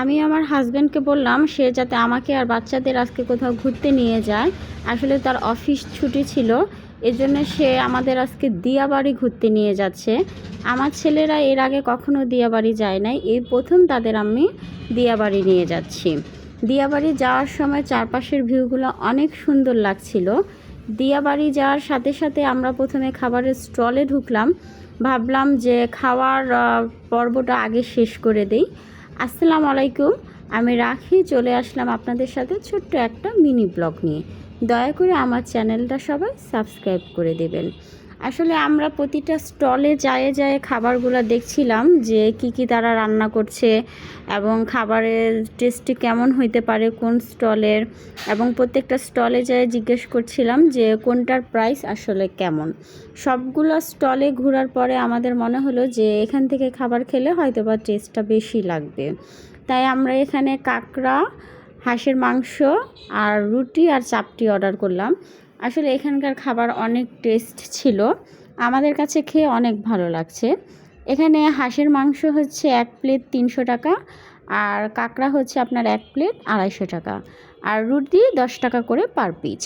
আমি আমার হাজব্যান্ডকে বললাম সে যাতে আমাকে আর বাচ্চাদের আজকে কোথাও ঘুরতে নিয়ে যায়। আসলে তার অফিস ছুটি ছিল, এজন্য সে আমাদের আজকে দিয়াবাড়ি ঘুরতে নিয়ে যাচ্ছে। আমার ছেলেরা এর আগে কখনো দিয়াবাড়ি যায় নাই, এই প্রথম তাদের আমি দিয়াবাড়ি নিয়ে যাচ্ছি। দিয়াবাড়ি যাওয়ার সময় চারপাশের ভিউগুলো অনেক সুন্দর লাগছিল। দিয়াবাড়ি যাওয়ার সাথে সাথে আমরা প্রথমে খাবারের স্টলে ঢুকলাম, ভাবলাম যে খাওয়ার পর্বটা আগে শেষ করে দেই। আসসালামু আলাইকুম, আমি রাখি চলে আসলাম আপনাদের সাথে ছোট্ট একটা মিনি ব্লগ নিয়ে। দয়া করে আমার চ্যানেলটা সবাই সাবস্ক্রাইব করে দেবেন। আসলে আমরা প্রতিটা স্টলে যায় খাবারগুলো দেখছিলাম যে কি তারা রান্না করছে এবং খাবারের টেস্টটি কেমন হইতে পারে কোন স্টলের, এবং প্রত্যেকটা স্টলে যায় জিজ্ঞেস করছিলাম যে কোনটার প্রাইস আসলে কেমন। সবগুলো স্টলে ঘোরার পরে আমাদের মনে হলো যে এখান থেকে খাবার খেলে হয়তো বা টেস্টটা বেশি লাগবে, তাই আমরা এখানে কাঁকড়া, হাঁসের মাংস আর রুটি আর চাপটি অর্ডার করলাম। আসলে এখানকার খাবার অনেক টেস্ট ছিল, আমাদের কাছে খেয়ে অনেক ভালো লাগছে। এখানে হাঁসের মাংস হচ্ছে 1 প্লেট 300 টাকা, আর কাঁকড়া হচ্ছে আপনার 1 প্লেট 250 টাকা, আর রুটি 10 টাকা করে পার পিস।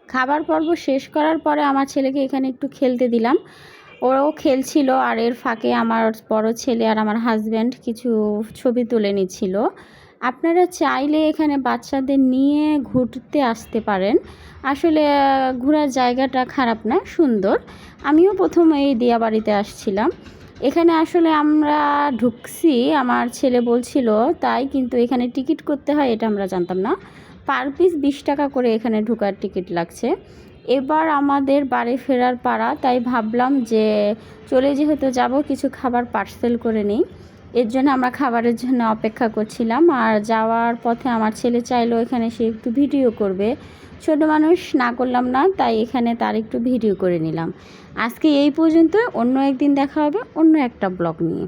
খাবার পর্ব শেষ করার পরে আমার ছেলেকে এখানে একটু খেলতে দিলাম, ওরাও খেলছিল, আর এর ফাঁকে আমার বড় ছেলে আর আমার হাজব্যান্ড কিছু ছবি তুলে নিচ্ছিল। আপনারা চাইলে এখানে বাচ্চাদের নিয়ে ঘুরতে আসতে পারেন। আসলে ঘোরার জায়গাটা খারাপ না, সুন্দর। আমিও প্রথম এই দিয়াবাড়িতে আসছিলাম। এখানে আসলে আমরা ঢুকছি, আমার ছেলে বলছিল তাই, কিন্তু এখানে টিকিট করতে হয় এটা আমরা জানতাম না। পার পিস 20 টাকা করে এখানে ঢোকার টিকিট লাগছে। এবার আমাদের বাড়ি ফেরার পাড়া, তাই ভাবলাম যে যেহেতু যাব কিছু খাবার পার্সেল করে নিই। এর জন্য আমরা খাবারের জন্য অপেক্ষা করছিলাম, আর যাওয়ার পথে আমার ছেলে চাইলো এখানে সে একটু ভিডিও করবে। ছোট মানুষ, না করলাম না, তাই এখানে তার একটু ভিডিও করে নিলাম। আজকে এই পর্যন্ত, অন্য একদিন দেখা হবে অন্য একটা ব্লগ নিয়ে।